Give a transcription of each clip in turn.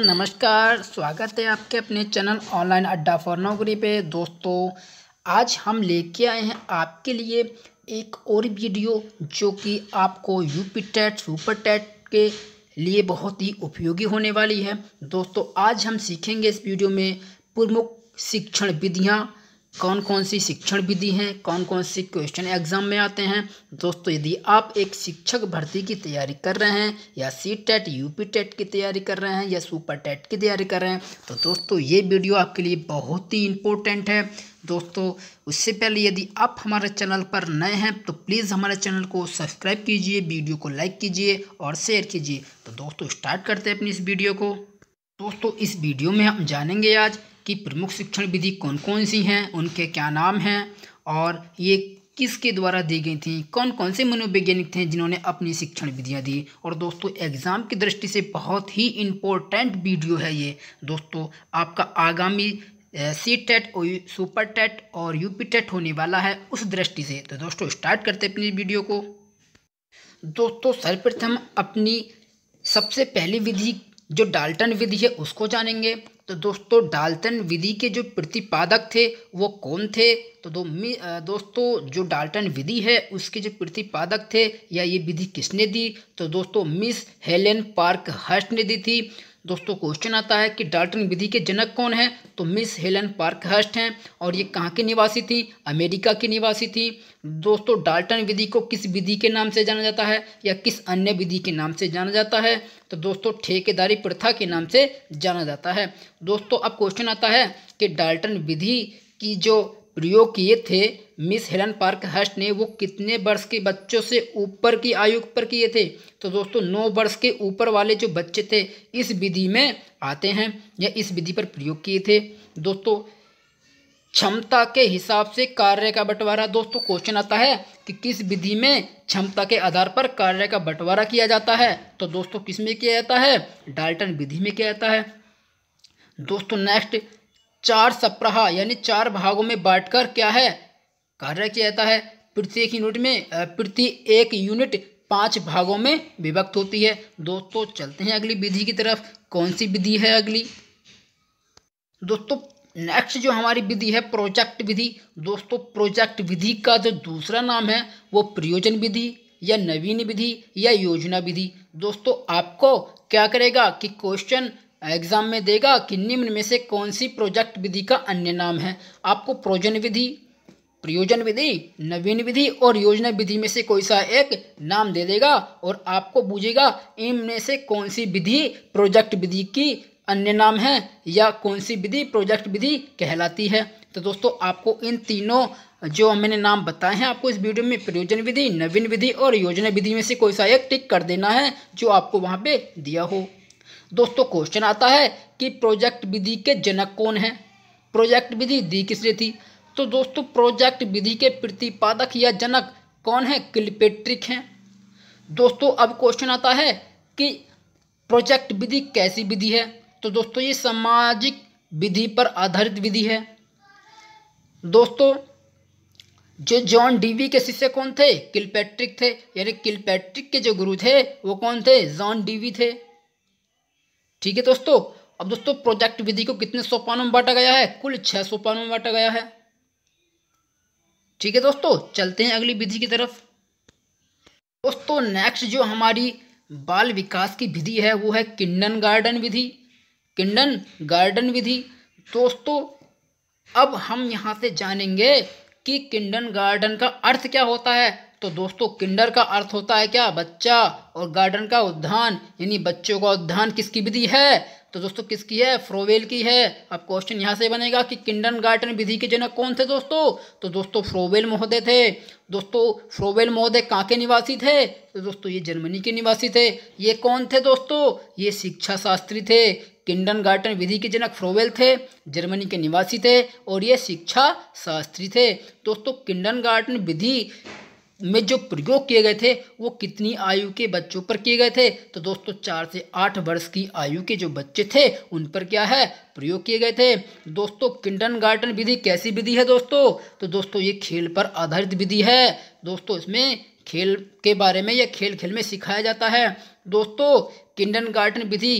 नमस्कार, स्वागत है आपके अपने चैनल ऑनलाइन अड्डा फॉर नौकरी पे। दोस्तों, आज हम लेके आए हैं आपके लिए एक और वीडियो जो कि आपको यूपी टेट सुपर टेट के लिए बहुत ही उपयोगी होने वाली है। दोस्तों, आज हम सीखेंगे इस वीडियो में प्रमुख शिक्षण विधियाँ, कौन कौन सी शिक्षण विधि हैं, कौन कौन सी क्वेश्चन एग्जाम में आते हैं। दोस्तों, यदि आप एक शिक्षक भर्ती की तैयारी कर रहे हैं या सी टेट यूपी टेट की तैयारी कर रहे हैं या सुपर टेट की तैयारी कर रहे हैं तो दोस्तों ये वीडियो आपके लिए बहुत ही इम्पोर्टेंट है। दोस्तों, उससे पहले यदि आप हमारे चैनल पर नए हैं तो प्लीज़ हमारे चैनल को सब्सक्राइब कीजिए, वीडियो को लाइक कीजिए और शेयर कीजिए। तो दोस्तों स्टार्ट करते हैं अपनी इस वीडियो को। दोस्तों, इस वीडियो में हम जानेंगे आज कि प्रमुख शिक्षण विधि कौन कौन सी हैं, उनके क्या नाम हैं और ये किसके द्वारा दी गई थी, कौन कौन से मनोवैज्ञानिक थे जिन्होंने अपनी शिक्षण विधियाँ दी। और दोस्तों, एग्ज़ाम की दृष्टि से बहुत ही इम्पोर्टेंट वीडियो है ये। दोस्तों, आपका आगामी सी टेट और सुपर टेट और यूपी टेट होने वाला है उस दृष्टि से। तो दोस्तों स्टार्ट करते हैं अपनी वीडियो को। दोस्तों, सर्वप्रथम अपनी सबसे पहली विधि जो डाल्टन विधि है उसको जानेंगे। तो दोस्तों, डाल्टन विधि के जो प्रतिपादक थे वो कौन थे? तो दोस्तों जो डाल्टन विधि है उसके जो प्रतिपादक थे या ये विधि किसने दी? तो दोस्तों मिस हेलेन पार्कहर्स्ट ने दी थी। दोस्तों क्वेश्चन आता है कि डाल्टन विधि के जनक कौन है? तो मिस हेलेन पार्कहर्स्ट हैं और ये कहाँ की निवासी थी? अमेरिका की निवासी थी। दोस्तों, डाल्टन विधि को किस विधि के नाम से जाना जाता है या किस अन्य विधि के नाम से जाना जाता है? तो दोस्तों ठेकेदारी प्रथा के नाम से जाना जाता है। दोस्तों, अब क्वेश्चन आता है कि डाल्टन विधि की जो प्रयोग किए थे मिस हेलन पार्कहर्स्ट ने वो कितने वर्ष के बच्चों से ऊपर की आयु पर किए थे? तो दोस्तों 9 वर्ष के ऊपर वाले जो बच्चे थे इस विधि में आते हैं या इस विधि पर प्रयोग किए थे। दोस्तों, क्षमता के हिसाब से कार्य का बंटवारा। दोस्तों क्वेश्चन आता है कि किस विधि में क्षमता के आधार पर कार्य का बंटवारा किया जाता है? तो दोस्तों किस में किया जाता है? डाल्टन विधि में किया जाता है। दोस्तों नेक्स्ट, 4 सप्ताह यानी 4 भागों में बांटकर क्या है कार्य किया जाता है। प्रति एक यूनिट 5 भागों में विभक्त होती है। दोस्तों चलते हैं अगली विधि की तरफ। कौन सी विधि है अगली? दोस्तों नेक्स्ट जो हमारी विधि है प्रोजेक्ट विधि। दोस्तों प्रोजेक्ट विधि का जो दूसरा नाम है वो प्रयोजन विधि या नवीन विधि या योजना विधि। दोस्तों आपको क्या करेगा कि क्वेश्चन एग्जाम में देगा कि निम्न में से कौन सी प्रोजेक्ट विधि का अन्य नाम है। आपको प्रयोजन विधि, प्रयोजन विधि, नवीन विधि और योजना विधि में से कोई सा एक नाम दे देगा और आपको पूछेगा इनमें से कौन सी विधि प्रोजेक्ट विधि की अन्य नाम है या कौन सी विधि प्रोजेक्ट विधि कहलाती है। तो दोस्तों आपको इन तीनों जो मैंने नाम बताए हैं आपको इस वीडियो में प्रयोजन विधि, नवीन विधि और योजना विधि में से कोई सा एक टिक कर देना है जो आपको वहाँ पे दिया हो। दोस्तों क्वेश्चन आता है कि प्रोजेक्ट विधि के जनक कौन है? प्रोजेक्ट विधि दी किसने थी? तो दोस्तों प्रोजेक्ट विधि के प्रतिपादक या जनक कौन है? किलपेट्रिक हैं। दोस्तों अब क्वेश्चन आता है कि प्रोजेक्ट विधि कैसी विधि है? तो दोस्तों ये सामाजिक विधि पर आधारित विधि है। दोस्तों जो जॉन डीवी के शिष्य कौन थे? किलपेट्रिक थे, यानी किलपेट्रिक के जो गुरु थे वो कौन थे? जॉन डीवी थे। ठीक है दोस्तों। अब दोस्तों प्रोजेक्ट विधि को कितने सोपानों में बांटा गया है? कुल 6 सोपानों में बांटा गया है। ठीक है दोस्तों, चलते हैं अगली विधि की तरफ। दोस्तों नेक्स्ट जो हमारी बाल विकास की विधि है वो है किंडरगार्टन विधि। किंडरगार्टन विधि। दोस्तों अब हम यहाँ से जानेंगे कि किंडरगार्टन का अर्थ क्या होता है। तो दोस्तों किंडर का अर्थ होता है क्या? बच्चा, और गार्डन का उद्यान, यानी बच्चों का उद्यान किसकी विधि है? तो दोस्तों किसकी है? फ्रोवेल की है। अब क्वेश्चन यहाँ से बनेगा कि किंडरगार्टन विधि के जनक कौन थे दोस्तों? तो दोस्तों फ्रोवेल महोदय थे। दोस्तों फ्रोवेल महोदय कहाँ के निवासी थे? तो दोस्तों ये जर्मनी के निवासी थे। ये कौन थे दोस्तों? ये शिक्षा शास्त्री थे। किंडरगार्टन विधि के जनक फ्रोवेल थे, जर्मनी के निवासी थे और ये शिक्षा शास्त्री थे। दोस्तों किंडरगार्टन विधि में जो प्रयोग किए गए थे वो कितनी आयु के बच्चों पर किए गए थे? तो दोस्तों 4 से 8 वर्ष की आयु के जो बच्चे थे उन पर क्या है? प्रयोग किए गए थे। दोस्तों किंडरगार्टन विधि कैसी विधि है दोस्तों? तो दोस्तों ये खेल पर आधारित विधि है। दोस्तों इसमें खेल के बारे में या खेल खेल में सिखाया जाता है। दोस्तों किंडरगार्टन विधि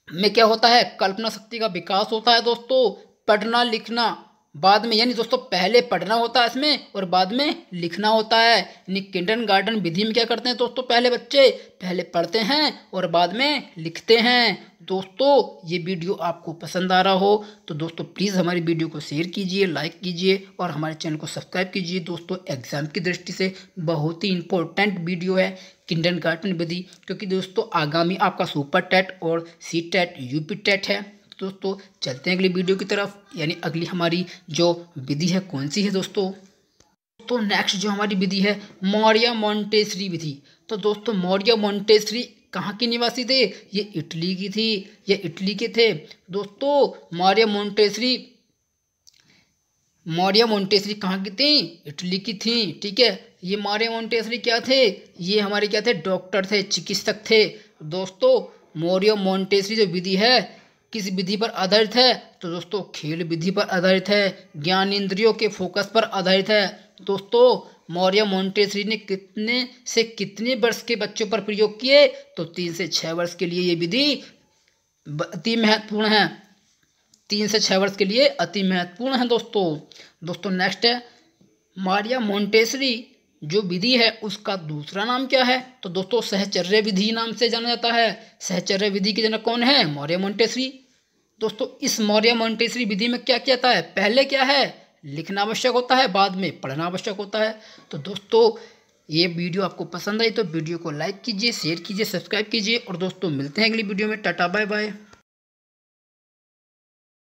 में क्या होता है, कल्पना शक्ति का विकास होता है दोस्तों। पढ़ना लिखना बाद में, यानी दोस्तों पहले पढ़ना होता है इसमें और बाद में लिखना होता है। यानी किंडरगार्टन विधि में क्या करते हैं दोस्तों, पहले बच्चे पहले पढ़ते हैं और बाद में लिखते हैं। दोस्तों ये वीडियो आपको पसंद आ रहा हो तो दोस्तों प्लीज़ हमारी वीडियो को शेयर कीजिए, लाइक कीजिए और हमारे चैनल को सब्सक्राइब कीजिए। दोस्तों एग्जाम की दृष्टि से बहुत ही इंपॉर्टेंट वीडियो है किंडरगार्टन विधि, क्योंकि दोस्तों आगामी आपका सुपर टेट और सी टेट यूपी टेट है। दोस्तों चलते हैं अगली वीडियो की तरफ, यानी अगली हमारी जो विधि है कौन सी है दोस्तों। तो नेक्स्ट जो हमारी विधि है मौर्य मोंटेसरी विधि। तो दोस्तों मौर्य मोंटेसरी कहाँ की निवासी थे, ये इटली की थी, ये इटली के थे दोस्तों। मौर्य मोंटेसरी कहाँ की थी, इटली की थी, ठीक है। ये मौर्य मोंटेसरी क्या थे, ये हमारे क्या थे, डॉक्टर थे, चिकित्सक थे दोस्तों। मौर्य मोंटेसरी जो विधि है किस विधि पर आधारित है, तो दोस्तों खेल विधि पर आधारित है, ज्ञान इंद्रियों के फोकस पर आधारित है दोस्तों। मौर्य मोंटेसरी ने कितने से कितने वर्ष के बच्चों पर प्रयोग किए, तो 3 से 6 वर्ष के लिए ये विधि अति महत्वपूर्ण है। 3 से 6 वर्ष के लिए अति महत्वपूर्ण है दोस्तों नेक्स्ट है मौर्य मोंटेसरी जो विधि है उसका दूसरा नाम क्या है, तो दोस्तों सहचर्य विधि नाम से जाना जाता है। सहचर्य विधि के जनक कौन है, मौर्य मोंटेसरी। दोस्तों इस मौर्य मोंटेसरी विधि में क्या किया जाता है, पहले क्या है, लिखना आवश्यक होता है, बाद में पढ़ना आवश्यक होता है। तो दोस्तों ये वीडियो आपको पसंद आई तो वीडियो को लाइक कीजिए, शेयर कीजिए, सब्सक्राइब कीजिए और दोस्तों मिलते हैं अगली वीडियो में। Tata bye bye.